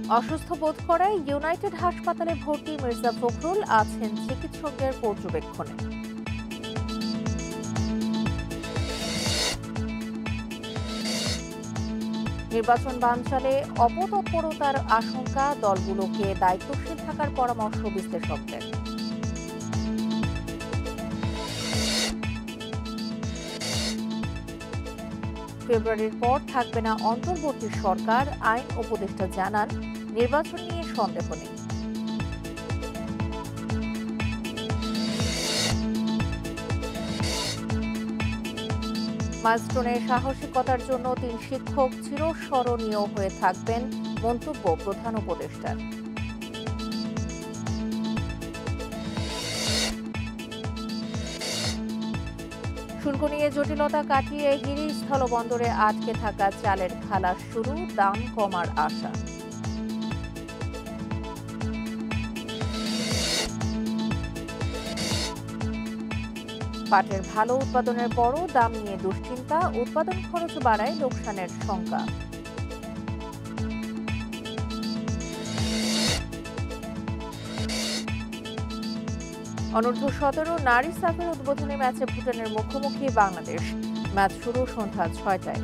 অসুস্থ বোধ করায় ইউনাইটেড হাসপাতালে ভর্তি মির্জা ফখরুল আছেন চিকিৎসকের পর্যবেক্ষণে। নির্বাচন বানচালে অপতৎপরতার আশঙ্কা, দলগুলোকে দায়িত্বশীল থাকার পরামর্শ বিশ্লেষকদের। ফেব্রুয়ারির পর থাকবে না অন্তর্বর্তী সরকার, আইন উপদেষ্টা জানান নির্বাচন নিয়ে সন্দেহ নেই। মাইলস্টোনের সাহসিকতার জন্য ৩ শিক্ষক চিরস্মরণীয় হয়ে থাকবেন, মন্তব্য প্রধান উপদেষ্টার। শুল্ক নিয়ে জটিলতা কাটিয়ে হিলি স্থলবন্দরে আটকে থাকা চালের খালাস শুরু, দাম কমার আশা। পাটের ভালো উৎপাদনের পরও দাম নিয়ে দুশ্চিন্তা, উৎপাদন খরচ বাড়ায় লোকসানের শঙ্কা। অনূর্ধ্ব-17 নারী সাফের উদ্বোধনী ম্যাচে ভুটানের মুখোমুখি বাংলাদেশ। ম্যাচ শুরু সন্ধ্যা 6টায়।